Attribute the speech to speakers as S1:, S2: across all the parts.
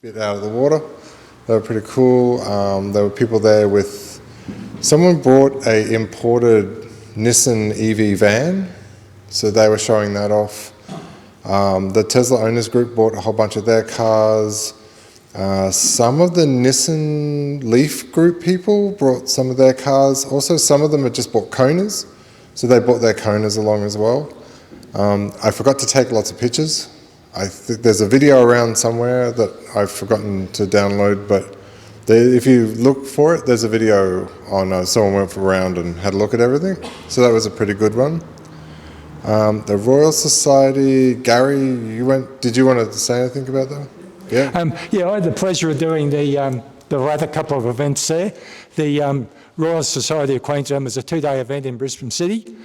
S1: bit out of the water. They were pretty cool. There were people there with, someone brought a imported Nissan EV van, so they were showing that off. The Tesla owners group bought a whole bunch of their cars. Some of the Nissan Leaf group people brought some of their cars. Also, some of them had just bought Konas, so they brought their Konas along as well. I forgot to take lots of pictures. I think there's a video around somewhere that I've forgotten to download, but if you look for it, there's a video on someone went around and had a look at everything. So that was a pretty good one. The Royal Society, Gary, did you want to say anything about that? Yeah.
S2: Yeah, I had the pleasure of doing the latter couple of events there. The Royal Society of Queensland was a 2-day event in Brisbane City.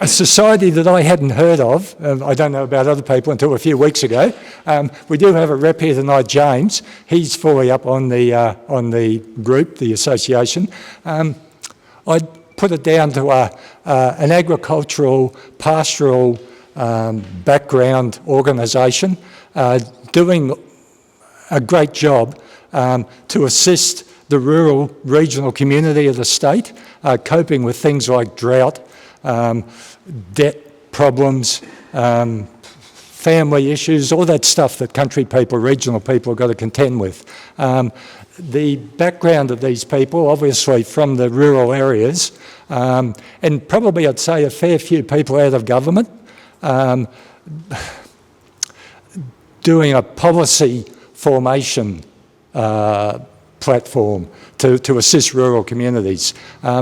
S2: A society that I hadn't heard of, I don't know about other people until a few weeks ago. We do have a rep here tonight, James. He's fully up on the group, the association. I'd put it down to an agricultural, pastoral background organisation doing a great job to assist the rural regional community of the state, coping with things like drought, debt problems, family issues, all that stuff that country people, regional people have got to contend with. The background of these people, obviously from the rural areas, and probably I'd say a fair few people out of government, doing a policy formation platform to assist rural communities,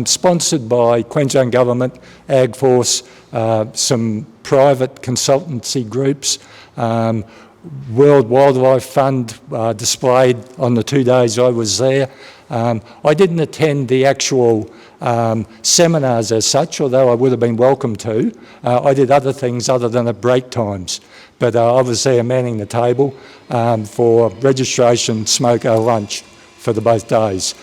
S2: sponsored by Queensland Government, AgForce, some private consultancy groups, World Wildlife Fund displayed on the 2 days I was there. I didn't attend the actual seminars as such, although I would have been welcome to. I did other things other than at break times, but I was there manning the table for registration, smoke, lunch for the both days.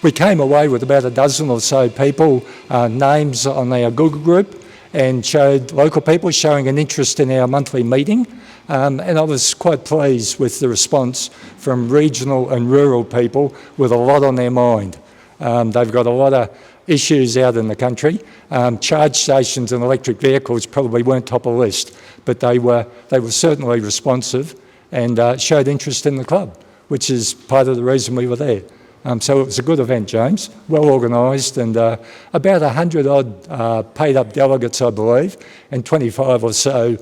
S2: We came away with about a dozen or so people, names on our Google group, and showed local people showing an interest in our monthly meeting. And I was quite pleased with the response from regional and rural people with a lot on their mind. They've got a lot of issues out in the country. Charge stations and electric vehicles probably weren't top of the list, but they were certainly responsive and showed interest in the club, which is part of the reason we were there. So it was a good event, James, well organised, and about 100 odd paid up delegates, I believe, and 25 or so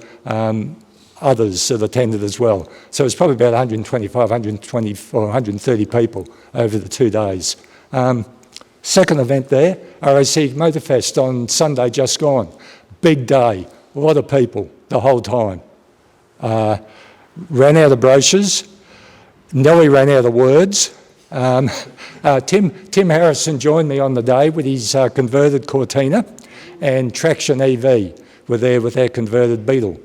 S2: others that attended as well. So it was probably about 125, 120 or 130 people over the 2 days. Second event there, RAC Motorfest on Sunday just gone. Big day, a lot of people the whole time. Ran out of brochures, Nelly ran out of words. Tim Harrison joined me on the day with his converted Cortina, and Traction EV were there with their converted Beetle.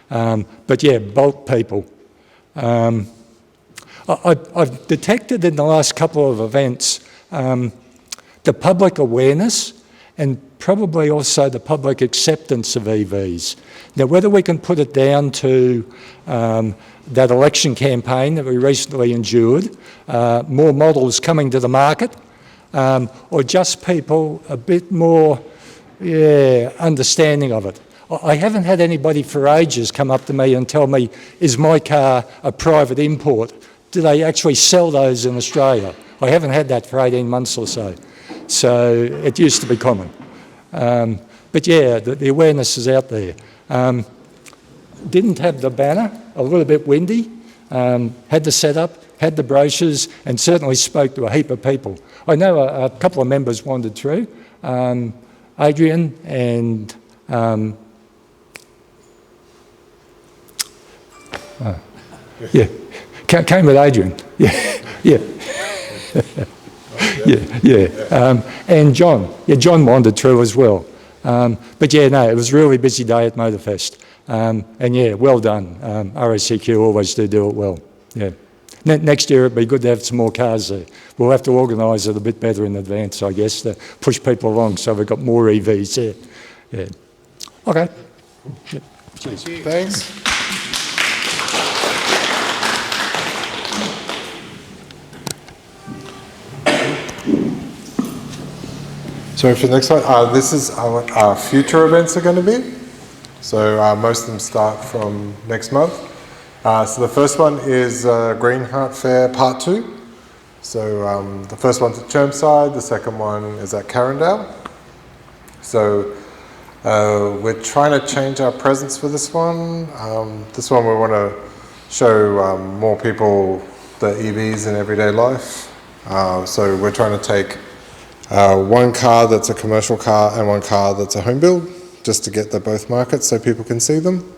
S2: But yeah, bulk people. I've detected in the last couple of events the public awareness and probably also the public acceptance of EVs. Now, whether we can put it down to that election campaign that we recently endured, more models coming to the market, or just people a bit more understanding of it. I haven't had anybody for ages come up to me and tell me, is my car a private import? Do they actually sell those in Australia? I haven't had that for 18 months or so. So it used to be common. But yeah, the awareness is out there. Didn't have the banner, a little bit windy, had the setup, had the brochures, and certainly spoke to a heap of people. I know a couple of members wandered through, Adrian and came with Adrian, and John, John wandered through as well. But yeah, no, it was a really busy day at Motorfest. And yeah, well done. RACQ always do it well. Yeah. Next year it'd be good to have some more cars there. We'll have to organise it a bit better in advance, I guess, to push people along so we've got more EVs there. Yeah. Okay. Yeah. Cheers.
S1: Thanks. So for the next one, this is what our future events are going to be. So most of them start from next month. So the first one is Green Heart Fair Part 2. So the first one's at Chermside, the second one is at Carindale. So we're trying to change our presence for this one. This one we want to show more people the EVs in everyday life. So we're trying to take one car that's a commercial car and one car that's a home build, just to get the both markets so people can see them.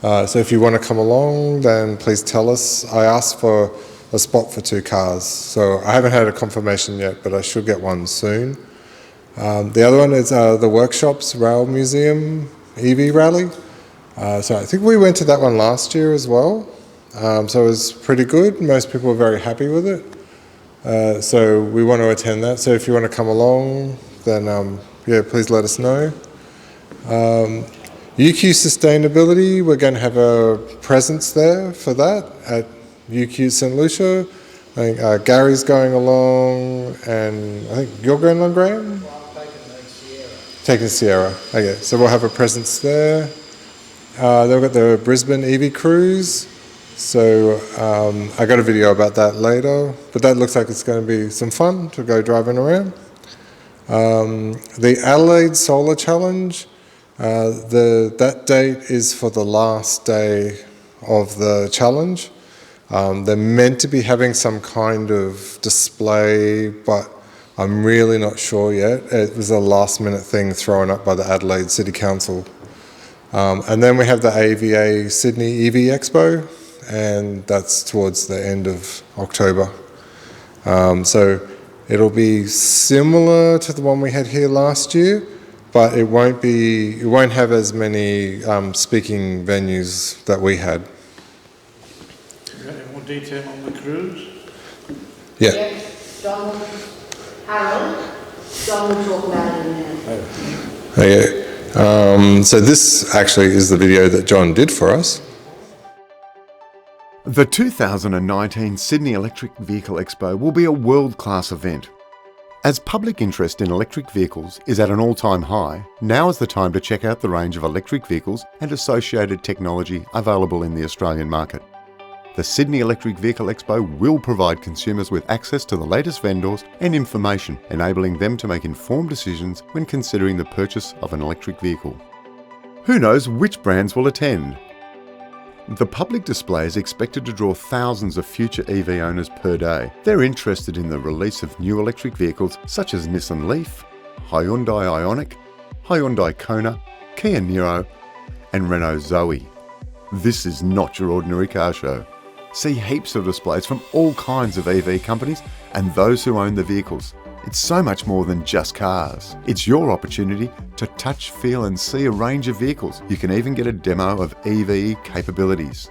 S1: So if you want to come along, then please tell us. I asked for a spot for 2 cars. So I haven't had a confirmation yet, but I should get one soon. The other one is the Workshops Rail Museum EV Rally. So I think we went to that one last year as well. So it was pretty good. Most people were very happy with it. So we want to attend that. So if you want to come along, then yeah, please let us know. UQ Sustainability, we're going to have a presence there for that at UQ St Lucia. I think Gary's going along, and I think you're going along, Graham?
S3: Well, I'm taking Sierra.
S1: Taking Sierra. Okay, so we'll have a presence there. Then we've got the Brisbane EV Cruise. So I got a video about that later, but that looks like it's going to be some fun to go driving around. The Adelaide Solar Challenge, that date is for the last day of the challenge. They're meant to be having some kind of display, but I'm really not sure yet. It was a last minute thing thrown up by the Adelaide City Council. And then we have the AEVA Sydney EV Expo, and that's towards the end of October. So it'll be similar to the one we had here last year, but it won't have as many speaking venues that we had.
S3: Any more detail on the cruise?
S1: Yeah.
S4: Yes, John will talk about it in a minute.
S1: Okay. So this actually is the video that John did for us.
S5: The 2019 Sydney Electric Vehicle Expo will be a world-class event. As public interest in electric vehicles is at an all-time high, now is the time to check out the range of electric vehicles and associated technology available in the Australian market. The Sydney Electric Vehicle Expo will provide consumers with access to the latest vendors and information, enabling them to make informed decisions when considering the purchase of an electric vehicle. Who knows which brands will attend? The public display is expected to draw thousands of future EV owners per day. They're interested in the release of new electric vehicles such as Nissan Leaf, Hyundai Ioniq, Hyundai Kona, Kia Niro, and Renault Zoe. This is not your ordinary car show. See heaps of displays from all kinds of EV companies and those who own the vehicles. It's so much more than just cars. It's your opportunity to touch, feel and see a range of vehicles. You can even get a demo of EV capabilities.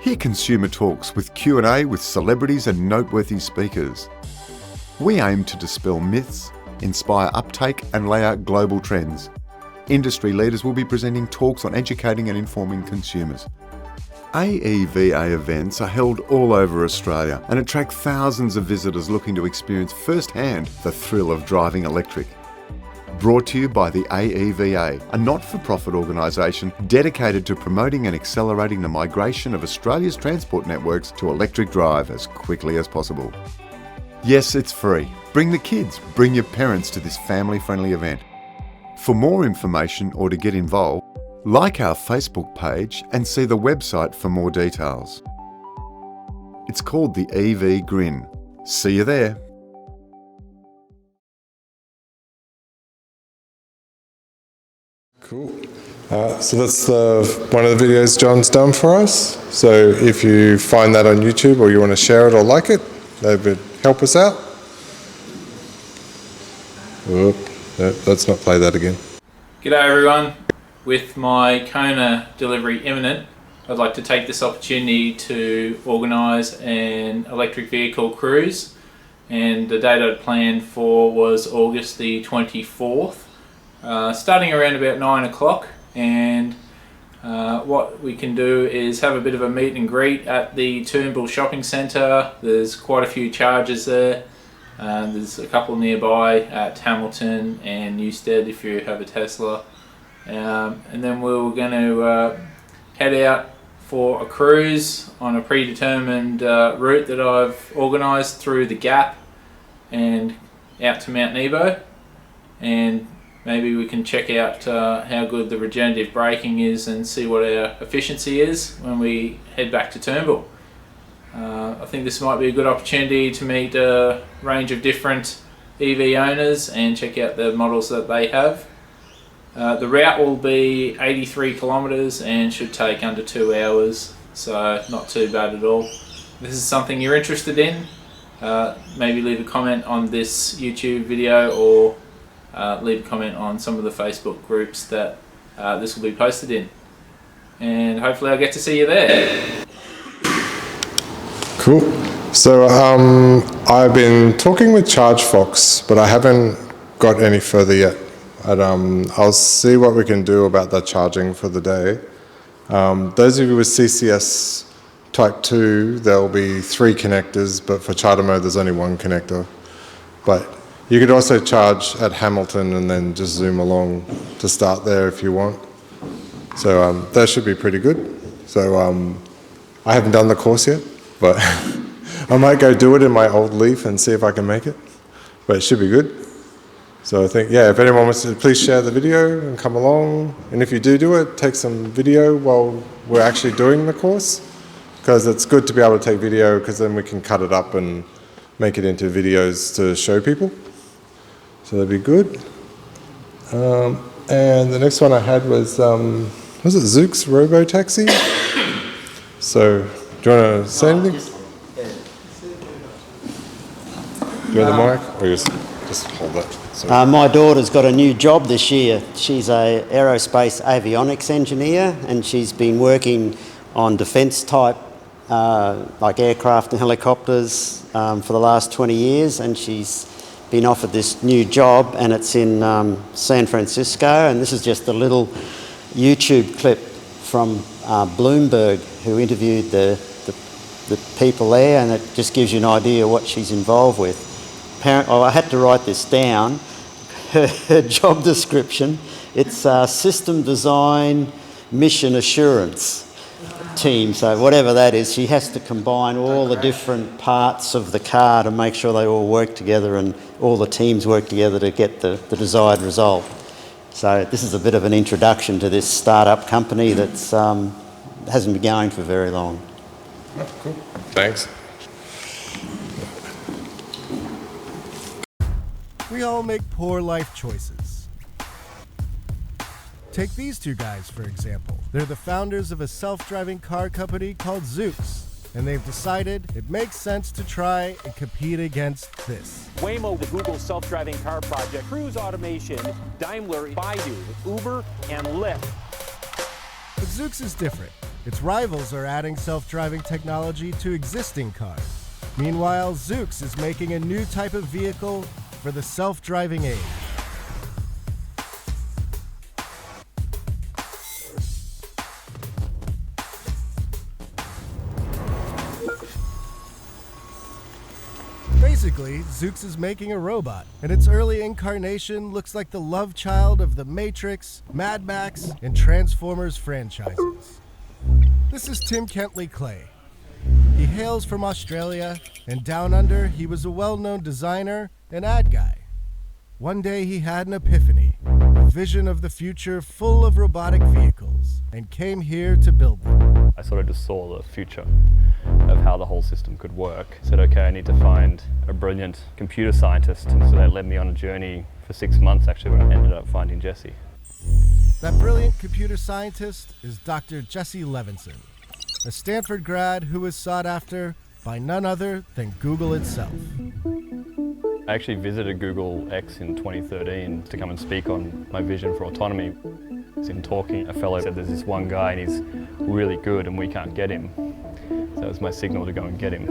S5: Hear consumer talks with Q&A with celebrities and noteworthy speakers. We aim to dispel myths, inspire uptake and lay out global trends. Industry leaders will be presenting talks on educating and informing consumers. AEVA events are held all over Australia and attract thousands of visitors looking to experience firsthand the thrill of driving electric. Brought to you by the AEVA, a not-for-profit organisation dedicated to promoting and accelerating the migration of Australia's transport networks to electric drive as quickly as possible. Yes, it's free. Bring the kids, bring your parents to this family-friendly event. For more information or to get involved, like our Facebook page and see the website for more details. It's called the EV Grin. See you there.
S1: Cool. So that's one of the videos John's done for us. So if you find that on YouTube or you want to share it or like it, that would help us out. Whoop, let's not play that again.
S6: G'day everyone. With my Kona delivery imminent, I'd like to take this opportunity to organise an electric vehicle cruise, and the date I'd planned for was August the 24th, starting around about 9 o'clock, and what we can do is have a bit of a meet and greet at the Toombul shopping centre. There's quite a few charges there. There's a couple nearby at Hamilton and Newstead if you have a Tesla. And then we're going to head out for a cruise on a predetermined route that I've organised through the Gap and out to Mount Nebo, and maybe we can check out how good the regenerative braking is and see what our efficiency is when we head back to Turnbull. I think this might be a good opportunity to meet a range of different EV owners and check out the models that they have. The route will be 83 kilometres and should take under 2 hours, so not too bad at all. If this is something you're interested in, maybe leave a comment on this YouTube video or leave a comment on some of the Facebook groups that this will be posted in. And hopefully I'll get to see you there.
S1: Cool. So I've been talking with ChargeFox, but I haven't got any further yet. I'll see what we can do about the charging for the day. Those of you with CCS Type 2, there'll be 3 connectors, but for charter mode there's only 1 connector. But you could also charge at Hamilton and then just zoom along to start there if you want. So that should be pretty good. So I haven't done the course yet, but I might go do it in my old Leaf and see if I can make it. But it should be good. So I think, yeah, if anyone wants to, please share the video and come along. And if you do it, take some video while we're actually doing the course, because it's good to be able to take video, because then we can cut it up and make it into videos to show people. So that'd be good. And the next one I had was it Zook's Robo-Taxi? So, do you want to say anything? Do you want the mic? Or just hold that?
S7: My daughter's got a new job this year. She's an aerospace avionics engineer, and she's been working on defence type, like aircraft and helicopters, for the last 20 years, and she's been offered this new job, and it's in San Francisco. And this is just a little YouTube clip from Bloomberg, who interviewed the people there, and it just gives you an idea what she's involved with. I had to write this down. Her job description, it's system design, mission assurance team. So whatever that is, she has to combine all the different parts of the car to make sure they all work together and all the teams work together to get the desired result. So this is a bit of an introduction to this startup company that's hasn't been going for very long.
S1: Oh, cool. Thanks.
S8: We all make poor life choices. Take these 2 guys, for example. They're the founders of a self-driving car company called Zoox, and they've decided it makes sense to try and compete against this.
S9: Waymo, the Google self-driving car project, Cruise Automation, Daimler, Baidu, Uber, and Lyft.
S8: But Zoox is different. Its rivals are adding self-driving technology to existing cars. Meanwhile, Zoox is making a new type of vehicle for the self-driving age. Basically, Zoox is making a robot, and its early incarnation looks like the love child of the Matrix, Mad Max, and Transformers franchises. This is Tim Kentley-Clay. He hails from Australia, and down under, he was a well-known designer and ad guy. One day he had an epiphany, a vision of the future full of robotic vehicles, and came here to build them.
S10: I sort of just saw the future of how the whole system could work. I said, okay, I need to find a brilliant computer scientist, and so that led me on a journey for 6 months actually when I ended up finding Jesse.
S8: That brilliant computer scientist is Dr. Jesse Levinson, a Stanford grad who was sought after by none other than Google itself.
S10: I actually visited Google X in 2013 to come and speak on my vision for autonomy. In talking, a fellow said there's this one guy and he's really good and we can't get him. So That was my signal to go and get him.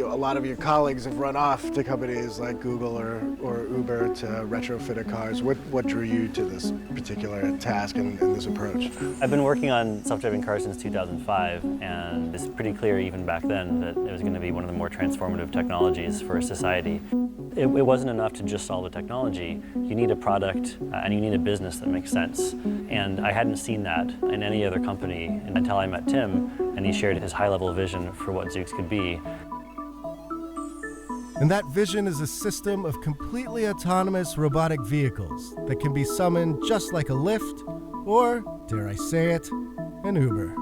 S8: A lot of your colleagues have run off to companies like Google or Uber to retrofit cars. What drew you to this particular task and this approach?
S11: I've been working on self-driving cars since 2005, and it's pretty clear even back then that it was going to be one of the more transformative technologies for society. It wasn't enough to just solve the technology. You need a product and you need a business that makes sense. And I hadn't seen that in any other company until I met Tim, and he shared his high-level vision for what Zoox could be.
S8: And that vision is a system of completely autonomous robotic vehicles that can be summoned just like a Lyft, or, dare I say it, an Uber.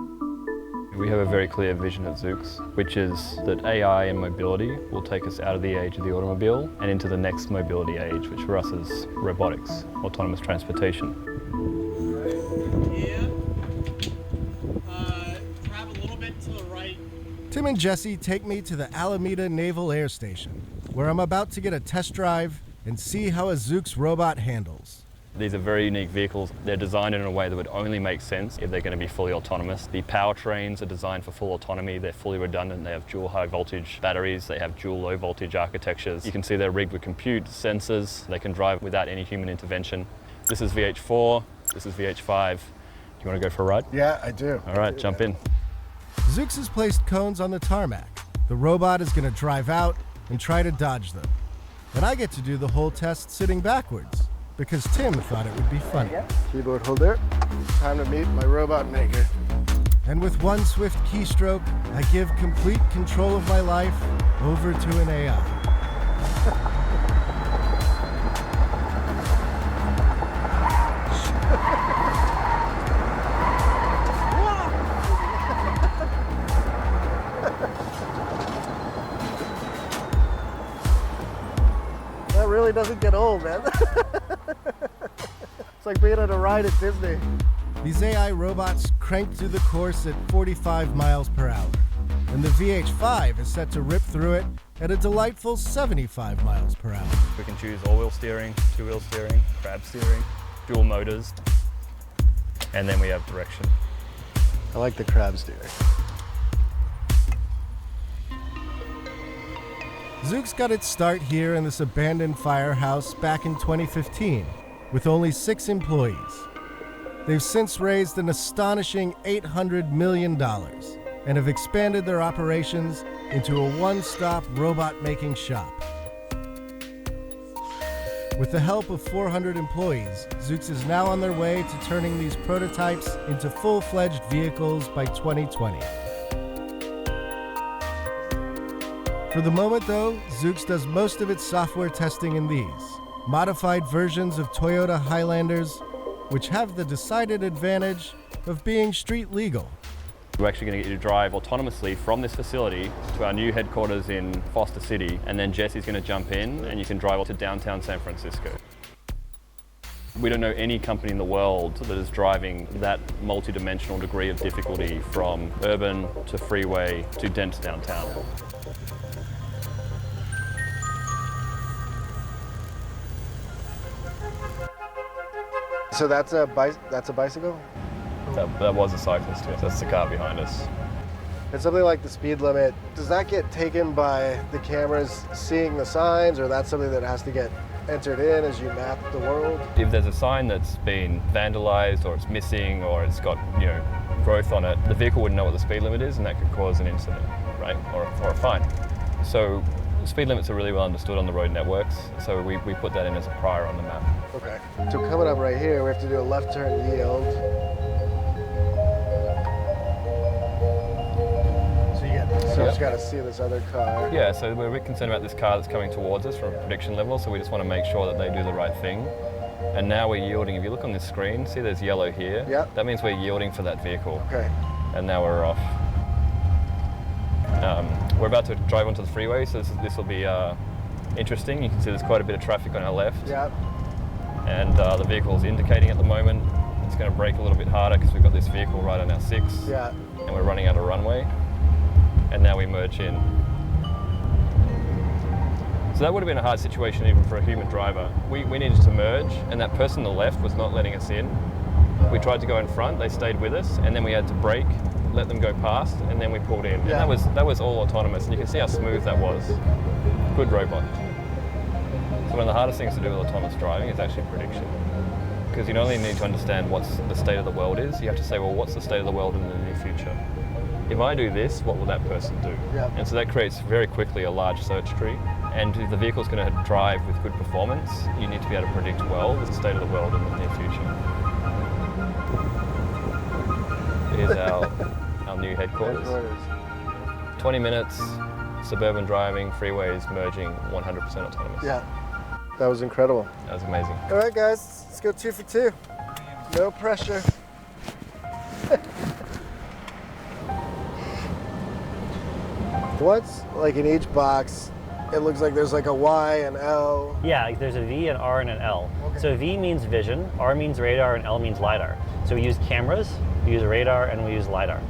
S10: We have a very clear vision at Zoox, which is that AI and mobility will take us out of the age of the automobile and into the next mobility age, which for us is robotics, autonomous transportation.
S8: Grab a little bit to the right. Tim and Jesse take me to the Alameda Naval Air Station, where I'm about to get a test drive and see how a Zoox robot handles.
S10: These are very unique vehicles. They're designed in a way that would only make sense if they're going to be fully autonomous. The powertrains are designed for full autonomy. They're fully redundant. They have dual high voltage batteries. They have dual low voltage architectures. You can see they're rigged with compute sensors. They can drive without any human intervention. This is VH4. This is VH5. Do you want to go for a ride?
S8: Yeah, I do.
S10: All right, jump in.
S8: Zoox has placed cones on the tarmac. The robot is going to drive out and try to dodge them. And I get to do the whole test sitting backwards, because Tim thought it would be funny. Keyboard holder. Time to meet my robot maker. And with one swift keystroke, I give complete control of my life over to an AI. That really doesn't get old, man. It's like being on a ride at Disney. These AI robots crank through the course at 45 miles per hour, and the VH5 is set to rip through it at a delightful 75 miles per hour.
S10: We can choose all-wheel steering, two-wheel steering, crab steering, dual motors, and then we have direction.
S8: I like the crab steering. Zoox got its start here in this abandoned firehouse back in 2015, with only 6 employees. They've since raised an astonishing $800 million and have expanded their operations into a one-stop robot-making shop. With the help of 400 employees, Zoox is now on their way to turning these prototypes into full-fledged vehicles by 2020. For the moment, though, Zoox does most of its software testing in these modified versions of Toyota Highlanders, which have the decided advantage of being street legal.
S10: We're actually going to get you to drive autonomously from this facility to our new headquarters in Foster City, and then Jesse's going to jump in and you can drive to downtown San Francisco. We don't know any company in the world that is driving that multi-dimensional degree of difficulty from urban to freeway to dense downtown.
S8: So that's a bicycle?
S10: That was a cyclist, yes. That's the car behind us.
S8: And something like the speed limit, does that get taken by the cameras seeing the signs, or that's something that has to get entered in as you map the world?
S10: If there's a sign that's been vandalized or it's missing or it's got, growth on it, the vehicle wouldn't know what the speed limit is and that could cause an incident, right? Or a fine. So speed limits are really well understood on the road networks, so we put that in as a prior on the map.
S8: Okay. So coming up right here, we have to do a left turn yield. So just got to see this other car.
S10: Yeah, so we're a bit concerned about this car that's coming towards us from a prediction level, so we just want to make sure that they do the right thing. And now we're yielding. If you look on this screen, see there's yellow here?
S8: Yep.
S10: That means we're yielding for that vehicle.
S8: Okay.
S10: And now we're off. We're about to drive onto the freeway, so this will be interesting. You can see there's quite a bit of traffic on our left.
S8: Yep.
S10: And the vehicle's indicating at the moment. It's going to brake a little bit harder because we've got this vehicle right on our 6.
S8: Yeah.
S10: And we're running out of runway. And now we merge in. So that would have been a hard situation even for a human driver. We needed to merge, and that person on the left was not letting us in. We tried to go in front, they stayed with us, and then we had to brake let them go past, and then we pulled in. And that was all autonomous, and you can see how smooth that was. Good robot. So one of the hardest things to do with autonomous driving is actually prediction. Because you not only need to understand what the state of the world is, you have to say, well, what's the state of the world in the near future? If I do this, what will that person do? And so that creates very quickly a large search tree. And if the vehicle's going to drive with good performance, you need to be able to predict well the state of the world in the near future. Here's our new headquarters. 20 minutes, suburban driving, freeways merging, 100% autonomous.
S8: Yeah, that was incredible.
S10: That was amazing.
S8: All right, guys, let's go 2 for 2. No pressure. What's like in each box? It looks like there's like a Y and L.
S11: Yeah, there's a V, an R, and an L. Okay. So V means vision, R means radar, and L means LiDAR. So we use cameras, we use radar, and we use LiDAR.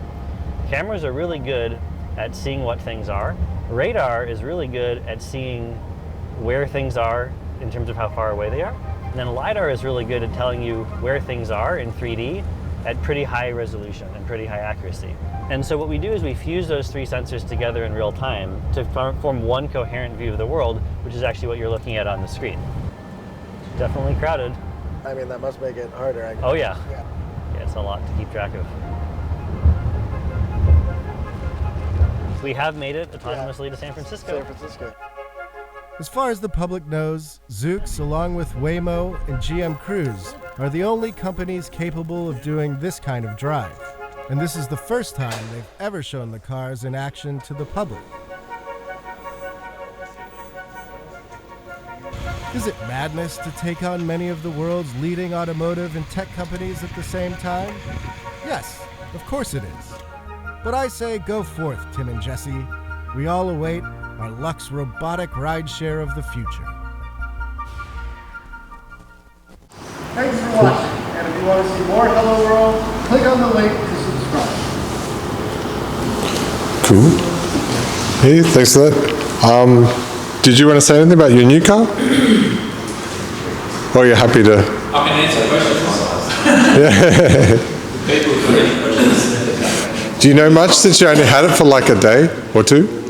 S11: Cameras are really good at seeing what things are. Radar is really good at seeing where things are in terms of how far away they are. And then LiDAR is really good at telling you where things are in 3D at pretty high resolution and pretty high accuracy. And so what we do is we fuse those 3 sensors together in real time to form one coherent view of the world, which is actually what you're looking at on the screen. Definitely crowded.
S8: I mean, that must make it harder.
S11: Oh yeah. Yeah, it's a lot to keep track of. We have made it autonomously to San Francisco.
S8: As far as the public knows, Zoox, along with Waymo and GM Cruise, are the only companies capable of doing this kind of drive. And this is the first time they've ever shown the cars in action to the public. Is it madness to take on many of the world's leading automotive and tech companies at the same time? Yes, of course it is. But I say go forth, Tim and Jesse. We all await our Lux robotic rideshare of the future.
S3: Thanks for watching. And if you want to see more Hello World, click on the link to subscribe.
S1: Cool. Hey, thanks for that. Did you want to say anything about your new car? Or you're happy to?
S6: I can answer questions.
S1: Yeah.
S6: People have got any questions.
S1: Do you know much since you only had it for like a day or 2?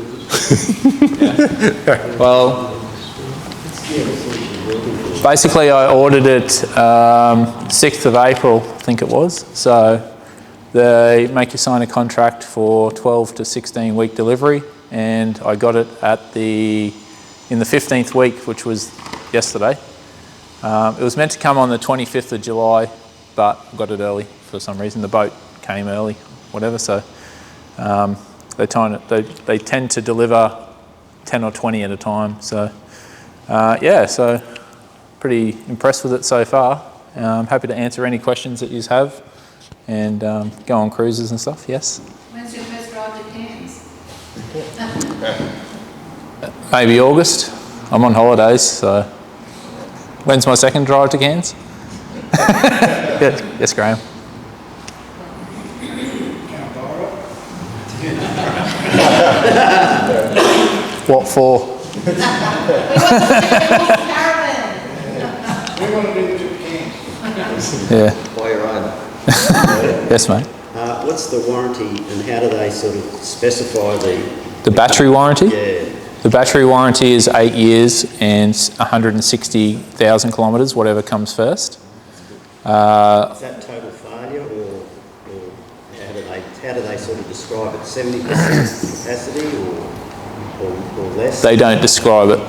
S6: Well, basically I ordered it 6th of April, I think it was. So they make you sign a contract for 12 to 16 week delivery, and I got it in the 15th week, which was yesterday. It was meant to come on the 25th of July, but I got it early for some reason. The boat came early, whatever, so they tend to deliver 10 or 20 at a time. So yeah, so pretty impressed with it so far. I'm happy to answer any questions that you have and go on cruises and stuff, yes.
S4: When's your first drive to Cairns?
S6: Maybe August. I'm on holidays, so. When's my second drive to Cairns? Yes, Graham. What for?
S3: We want to do the trip to Cairns.
S6: Yeah.
S7: While you're on,
S6: Yes, mate.
S7: what's the warranty and how do they sort of specify
S6: The battery warranty?
S7: Yeah.
S6: The battery warranty is 8 years and 160,000 kilometres, whatever comes first.
S7: Is that total failure or how do they sort of describe it? 70% capacity or less?
S6: They don't describe it,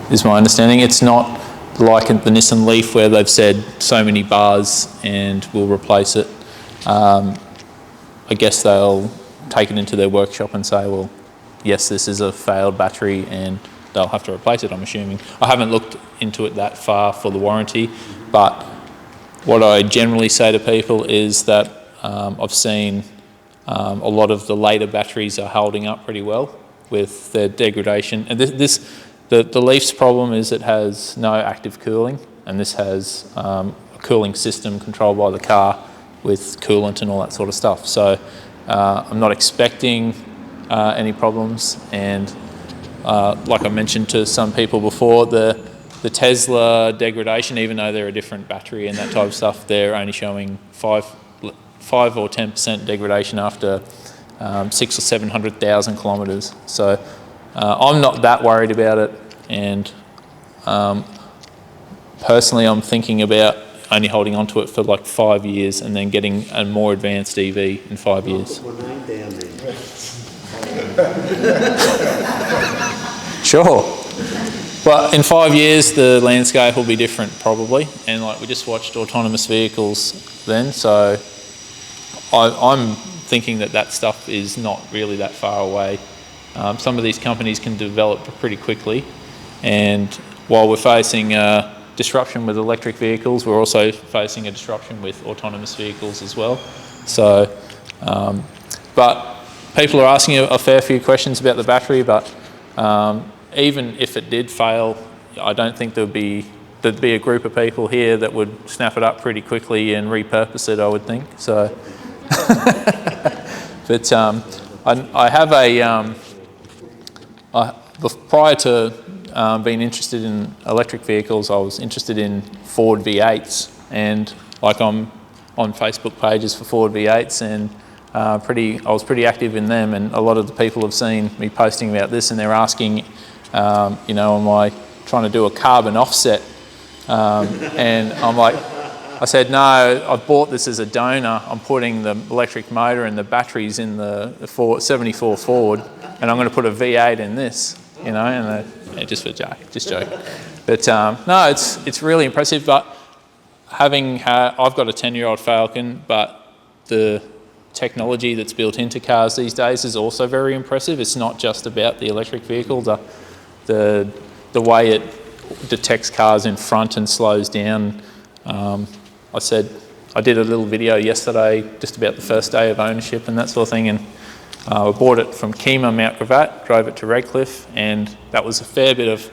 S6: is my understanding. It's not like the Nissan Leaf where they've said so many bars and we'll replace it. I guess they'll take it into their workshop and say, well, yes, this is a failed battery and they'll have to replace it, I'm assuming. I haven't looked into it that far for the warranty, but what I generally say to people is that I've seen a lot of the later batteries are holding up pretty well with their degradation. And the Leaf's problem is it has no active cooling, and this has a cooling system controlled by the car with coolant and all that sort of stuff. So I'm not expecting any problems, and like I mentioned to some people before, the Tesla degradation, even though they're a different battery and that type of stuff, they're only showing 5 or 10% degradation after 600,000 or 700,000 kilometres. So I'm not that worried about it, and personally I'm thinking about only holding on to it for like 5 years and then getting a more advanced EV in 5 years. Sure. But in 5 years the landscape will be different probably, and like we just watched autonomous vehicles then, so I'm thinking that stuff is not really that far away. Some of these companies can develop pretty quickly, and while we're facing disruption with electric vehicles, we're also facing a disruption with autonomous vehicles as well. So, but people are asking a fair few questions about the battery, but even if it did fail, I don't think there'd be a group of people here that would snap it up pretty quickly and repurpose it, I would think. So, but I have prior to being interested in electric vehicles, I was interested in Ford V8s, and like I'm on Facebook pages for Ford V8s, and I was pretty active in them, and a lot of the people have seen me posting about this, and they're asking, you know, am I trying to do a carbon offset? And I'm like, I said, no, I bought this as a donor. I'm putting the electric motor and the batteries in the 74 Ford, and I'm going to put a V8 in this, you know, and just for joke, just joking. But no, it's really impressive. But I've got a 10-year-old Falcon, but the technology that's built into cars these days is also very impressive. It's not just about the electric vehicle. The way it detects cars in front and slows down. I did a little video yesterday just about the first day of ownership and that sort of thing, and I bought it from Kemah, Mount Gravatt, drove it to Redcliffe, and that was a fair bit of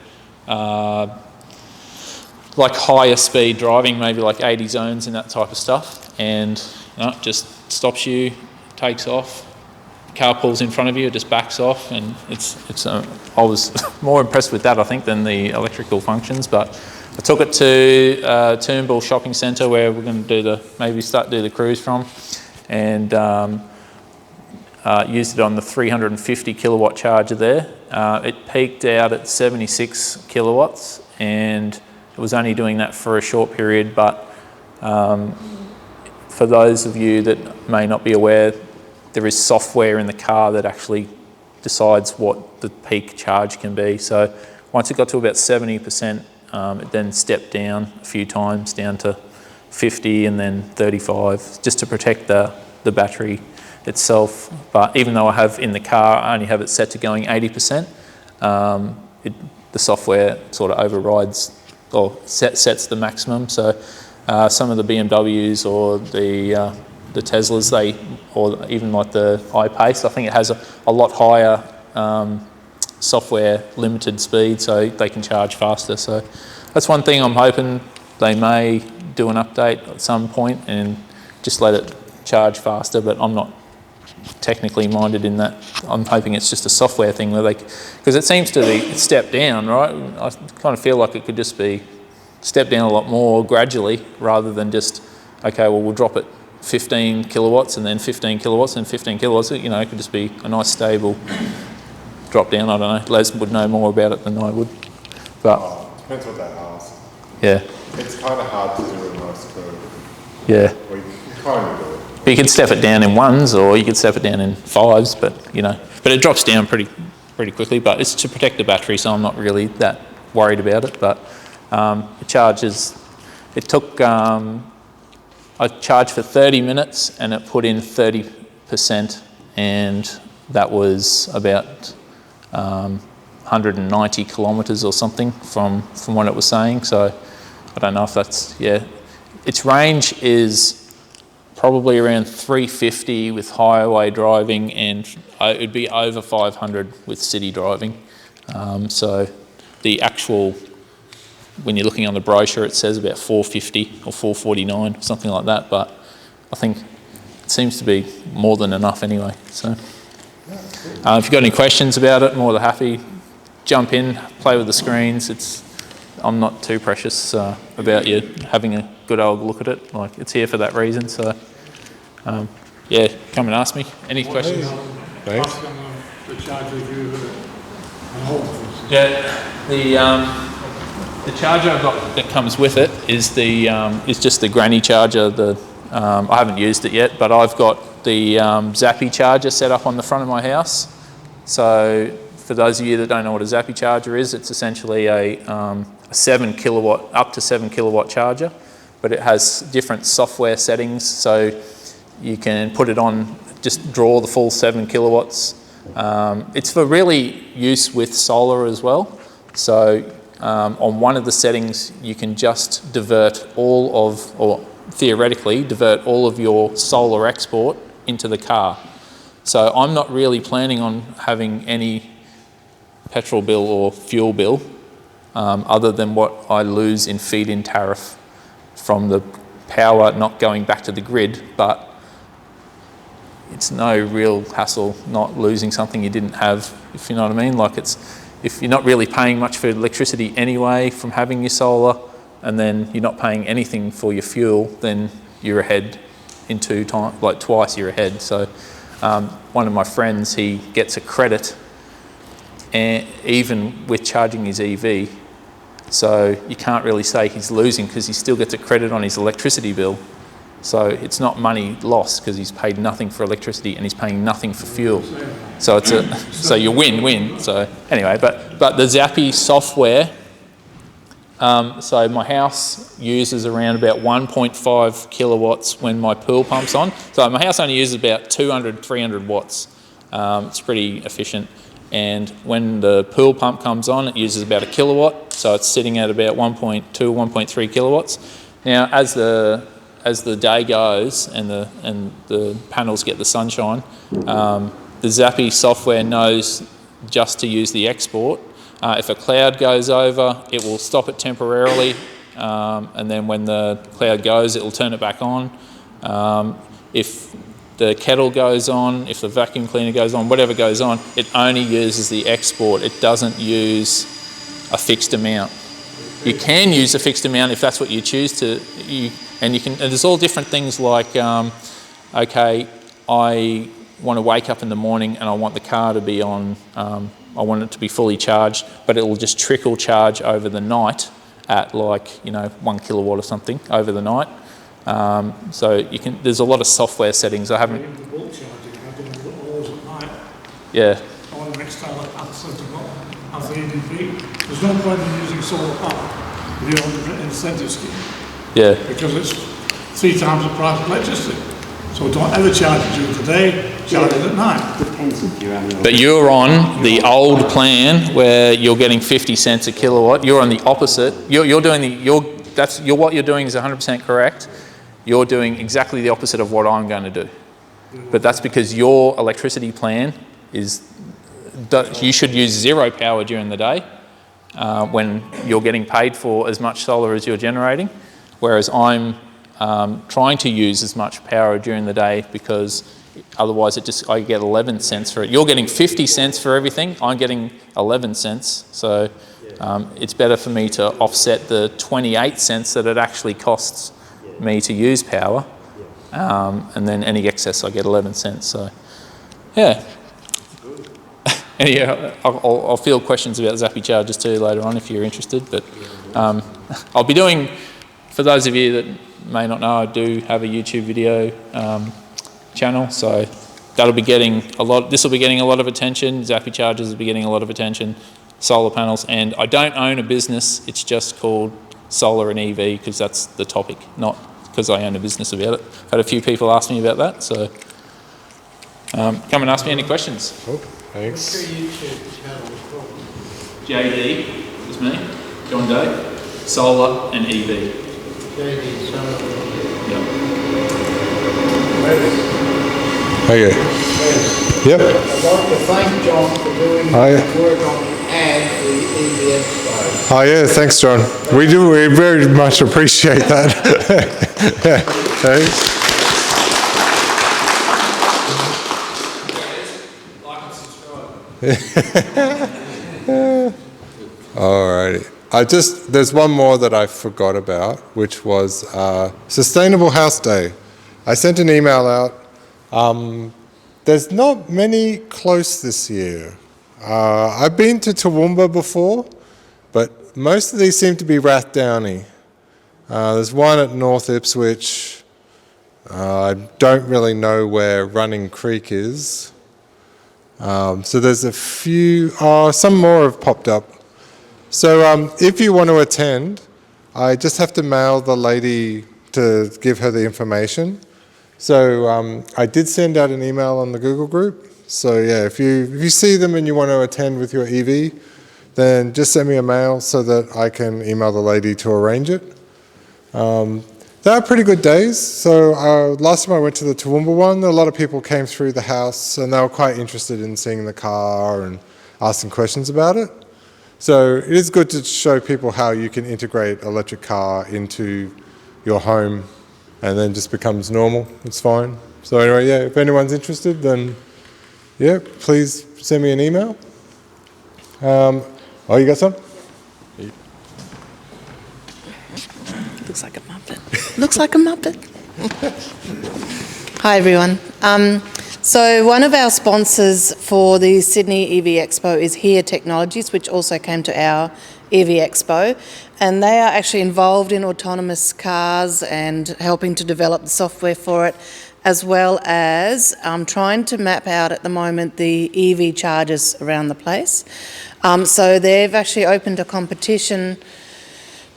S6: like higher speed driving, maybe like 80 zones and that type of stuff, and it just stops you, takes off, car pulls in front of you, it just backs off, and I was more impressed with that, I think, than the electrical functions. But I took it to Toombul Shopping Centre, where we're going to do the cruise from, and used it on the 350 kilowatt charger there. It peaked out at 76 kilowatts, and it was only doing that for a short period. But for those of you that may not be aware, there is software in the car that actually decides what the peak charge can be. So once it got to about 70%, it then stepped down a few times, down to 50 and then 35, just to protect the battery itself. But even though I have in the car, I only have it set to going 80%, the software sort of overrides or sets the maximum. So some of the BMWs or the Teslas, or even like the iPace, I think it has a lot higher software limited speed, so they can charge faster. So that's one thing I'm hoping they may do an update at some point and just let it charge faster, but I'm not technically minded in that. I'm hoping it's just a software thing where because it seems to be stepped down, right? I kind of feel like it could just be stepped down a lot more gradually, rather than just, okay, well, we'll drop it 15 kilowatts and then 15 kilowatts and 15 kilowatts. You know, it could just be a nice stable drop down. I don't know. Les would know more about it than I would. But
S1: depends what that asks.
S6: Yeah.
S1: It's kind of hard to do in most curve.
S6: Yeah.
S1: We kind of do it.
S6: But you could step it down in ones, or you could step it down in fives. But it drops down pretty quickly. But it's to protect the battery, so I'm not really that worried about it. But it charges. It took. I charged for 30 minutes and it put in 30%, and that was about 190 kilometres or something from what it was saying. So I don't know if that's, its range is probably around 350 with highway driving, and it would be over 500 with city driving. So the actual, when you're looking on the brochure, it says about 450 or 449, something like that, but I think it seems to be more than enough anyway. So if you've got any questions about it, more than happy, jump in, play with the screens. I'm not too precious about you having a good old look at it. Like, it's here for that reason. So yeah, come and ask me. Any questions?
S1: Thanks.
S6: Yeah, the charger I've got that comes with it is just the granny charger. I haven't used it yet, but I've got the Zappy charger set up on the front of my house. So for those of you that don't know what a Zappy charger is, it's essentially a 7 kilowatt, up to 7 kilowatt charger, but it has different software settings. So you can put it on, just draw the full 7 kilowatts. It's for really use with solar as well. So on one of the settings, you can just divert all of, or theoretically divert all of your solar export into the car. So I'm not really planning on having any petrol bill or fuel bill other than what I lose in feed-in tariff from the power not going back to the grid, but it's no real hassle not losing something you didn't have, if you know what I mean. Like, if you're not really paying much for electricity anyway from having your solar, and then you're not paying anything for your fuel, then you're ahead in twice you're ahead. So one of my friends, he gets a credit and even with charging his EV. So you can't really say he's losing because he still gets a credit on his electricity bill. So it's not money lost because he's paid nothing for electricity and he's paying nothing for fuel. So so you win-win. So anyway, but the Zappy software, so my house uses around about 1.5 kilowatts when my pool pump's on. So my house only uses about 200, 300 watts. It's pretty efficient. And when the pool pump comes on, it uses about 1 kilowatt. So it's sitting at about 1.2, 1.3 kilowatts. Now, as the day goes and the panels get the sunshine, the Zappy software knows just to use the export. If a cloud goes over, it will stop it temporarily, and then when the cloud goes, it will turn it back on. If the kettle goes on, if the vacuum cleaner goes on, whatever goes on, it only uses the export. It doesn't use a fixed amount. You can use a fixed amount if that's what you choose to. And there's all different things like, okay, I want to wake up in the morning and I want the car to be on, I want it to be fully charged, but it will just trickle charge over the night at 1 kilowatt or something over the night. So there's a lot of software settings. I haven't. Yeah.
S12: There's no point in using solar power if you don't have an incentive scheme.
S6: Yeah.
S12: Because it's 3 times the price of electricity. So don't ever charge it during the day, charge it at night. Depends if you're on.
S6: But you're on the old plan where you're getting 50 cents a kilowatt. You're on the opposite. What you're doing is 100% correct. You're doing exactly the opposite of what I'm going to do. But that's because your electricity plan you should use 0 power during the day when you're getting paid for as much solar as you're generating, whereas I'm trying to use as much power during the day because otherwise I get 11 cents for it. You're getting 50 cents for everything, I'm getting 11 cents. So it's better for me to offset the 28 cents that it actually costs me to use power, and then any excess I get 11 cents. So yeah. Anyhow, I'll field questions about Zappy chargers too later on if you're interested. But I'll be doing, for those of you that may not know, I do have a YouTube video channel, so that'll be getting this will be getting a lot of attention. Zappy chargers will be getting a lot of attention. Solar panels, and I don't own a business. It's just called Solar and EV because that's the topic, not because I own a business about it. I've had a few people ask me about that, so come and ask me any questions.
S1: Cool. Thanks.
S12: What's your YouTube channel called?
S6: JD is me, John Day, Solar and EV.
S12: JD, Solar and EV.
S6: Yep.
S1: Okay. Yep.
S3: I'd like to thank John for doing work on the ad for the EV Expo.
S1: Oh yeah, thanks John. We very much appreciate that. Thanks. Alrighty. There's one more that I forgot about, which was Sustainable House Day. I sent an email out. There's not many close this year. I've been to Toowoomba before, but most of these seem to be Rathdowney. There's one at North Ipswich. I don't really know where Running Creek is. So there's a few, some more have popped up. So if you want to attend, I just have to mail the lady to give her the information. So I did send out an email on the Google group. So yeah, if you see them and you want to attend with your EV, then just send me a mail so that I can email the lady to arrange it. They are pretty good days. So last time I went to the Toowoomba one, a lot of people came through the house and they were quite interested in seeing the car and asking questions about it. So it is good to show people how you can integrate electric car into your home and then just becomes normal. It's fine. So anyway, yeah, if anyone's interested, then yeah, please send me an email. Oh, you got some?
S13: Looks like a Muppet. Looks like a Muppet. Hi, everyone. So one of our sponsors for the Sydney EV Expo is Here Technologies, which also came to our EV Expo. And they are actually involved in autonomous cars and helping to develop the software for it, as well as trying to map out at the moment the EV chargers around the place. So they've actually opened a competition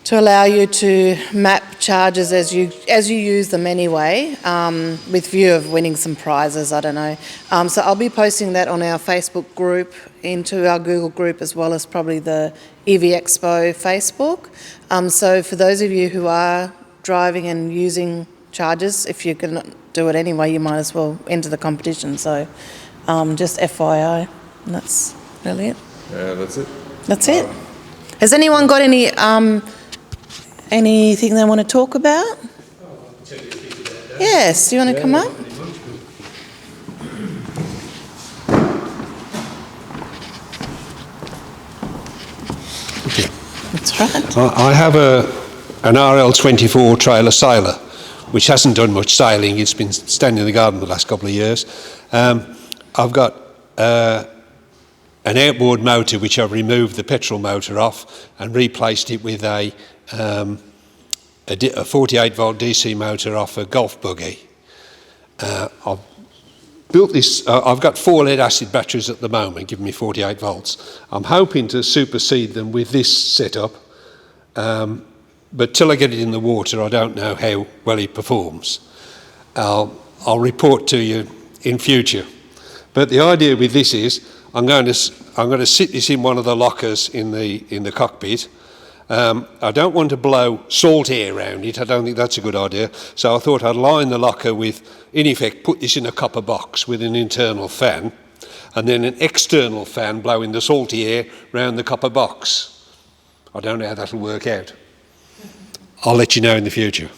S13: to allow you to map chargers as you use them anyway, with view of winning some prizes, I don't know. So I'll be posting that on our Facebook group, into our Google group, as well as probably the EV Expo Facebook. So for those of you who are driving and using chargers, if you can do it anyway, you might as well enter the competition. So just FYI, and that's really it.
S1: Yeah, that's it.
S13: That's it. Has anyone got any anything they want to talk about? Yes, do you want to come up? That's right.
S14: I have an RL24 trailer sailor, which hasn't done much sailing. It's been standing in the garden the last couple of years. I've got an outboard motor which I've removed the petrol motor off and replaced it with a 48 volt DC motor off a golf buggy. I've built this, I've got 4 lead acid batteries at the moment giving me 48 volts. I'm hoping to supersede them with this setup, but till I get it in the water I don't know how well it performs. I'll report to you in future. But the idea with this is I'm going to sit this in one of the lockers in the cockpit. I don't want to blow salt air around it. I don't think that's a good idea. So I thought I'd line the locker with, in effect, put this in a copper box with an internal fan, and then an external fan blowing the salty air round the copper box. I don't know how that'll work out. I'll let you know in the future.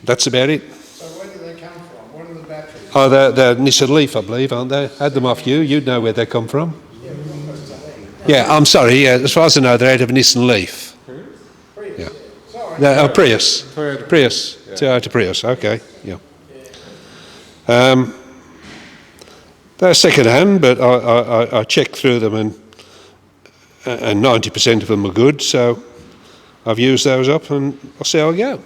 S14: That's about it.
S3: So where do they come from? What are the batteries?
S14: Oh, they're Nissan Leaf, I believe, aren't they? Had them off you. You'd know where they come from. Yeah, I'm sorry. Yeah, as far as I know, they're out of a Nissan Leaf.
S3: Prius.
S14: Yeah.
S3: Sorry.
S14: Prius.
S1: Toyota.
S14: Prius.
S1: Yeah.
S14: Toyota Prius. Okay. Yeah. They're second hand, but I checked through them and 90% of them are good. So I've used those up, and I'll see how I go.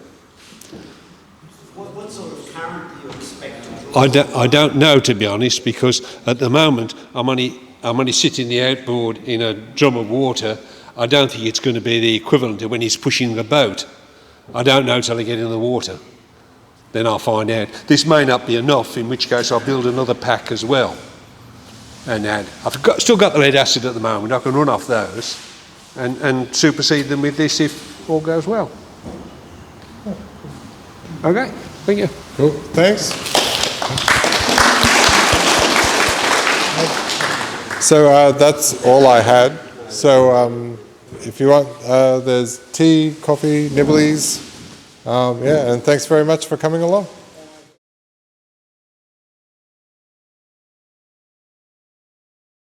S7: What sort of current do you expect?
S14: I don't know, to be honest, because at the moment I'm only sitting the outboard in a drum of water. I don't think it's going to be the equivalent of when he's pushing the boat. I don't know till I get in the water. Then I'll find out. This may not be enough, in which case I'll build another pack as well. And add. Still got the lead acid at the moment. I can run off those and supersede them with this if all goes well. Okay, thank you.
S1: Cool, thanks. So that's all I had. So if you want, there's tea, coffee, nibblies. Yeah, and thanks very much for coming along.